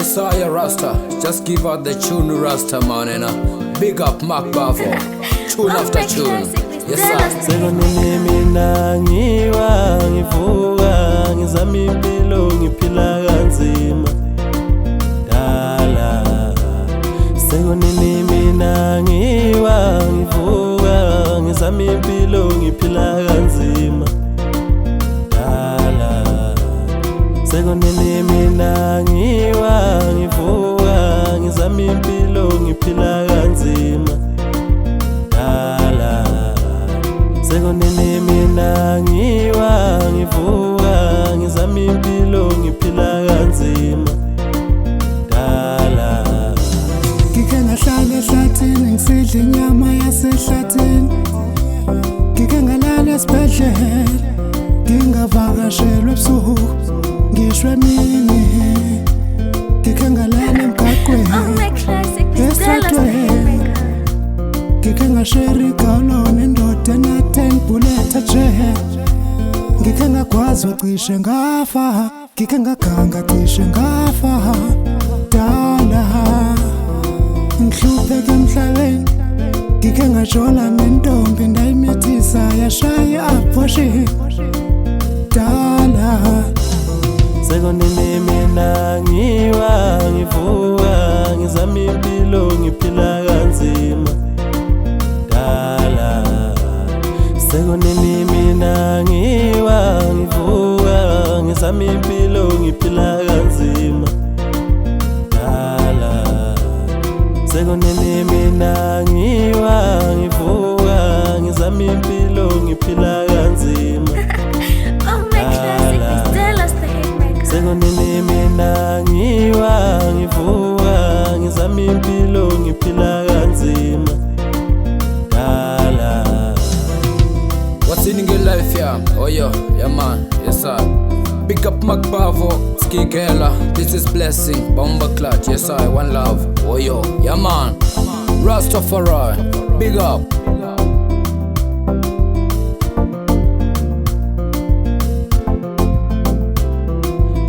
Yesaya Rasta, just give out the tune Rasta man, you know. Big up Mark Bavo, tune after tune. Yesaya. Sekonini mina ngiwa ngivuka ngizama impilo ngiphila kanzima dala. Sekonini mina ngiwa ngivuka ngizama impilo ngiphila kanzima dala. Sekonini mina ngiwa ngivuka ngizama impilo ngiphila kanzima dala. Sekonini mina ngiwa ngivuka ngizama impilo ngiphila kanzima dala. Ngike ngahlala ehlathini ngisidla inyama yasehlathini, ngike ngalala esibhedlela ngingavakashelwa ebusuku ngisho emini, ngike ngalala emgaqweni esitratweni, ngike ngashera igalo nendoda ena-10 bullet ajehe, ngike ngagwazi cishe ngafa, ngike ngaganga cishe ngafa dala. Ngihlupheke emhlabeni ngike ngashona nentombi ndayimithisa yashaya abortion dala. Sekonini mina ngiwa ngivuka ngizama impilo ngiphila kanzima dala. Sekonini mina ngiwa ngivuka ngizama impilo ngiphila kanzima dala. Sekonini mina ngiwa ngivuka ngizama impilo ngiphila kanzima dala. Sekonini mina ngiwa ngivuka ngizama impilo ngiphila kanzima dala. What's in your life, yeah? Oh yeah man, yes sir. Big up Mark Bavo, Ski Gela, this is Blessing, Bomba Clutch, yes sir, one love. Oh yeah man. Rastafari, big up.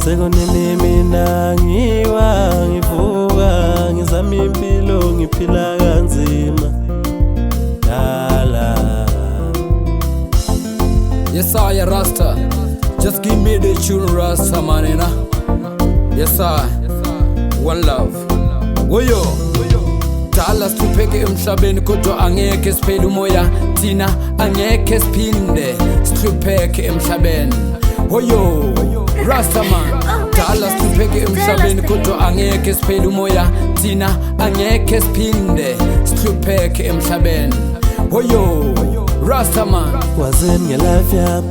Sekonini mina ngiwa ngivuka ngizama impilo ngiphila kanzima dala. Yesaya Rasta, just give me the tune Rasta man, you know. Yesaya, one love. Woyo, dala sipheke emhlabeni kodwa angeke siphele umoya, thina angeke siphinde sipheke emhlabeni. Woyo, Rasta man, dala sipheke emhlabeni kodwa angeke siphele umoya, thina angeke siphinde sipheke emhlabeni. Woyo, Rasta man. Was in your life, yeah.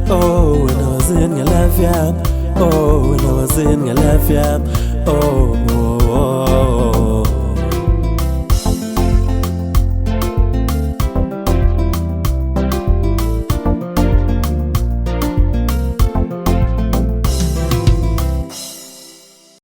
Oh, when I was in your life, yeah. Oh, when I was in your life, yeah. Oh, oh, oh, oh.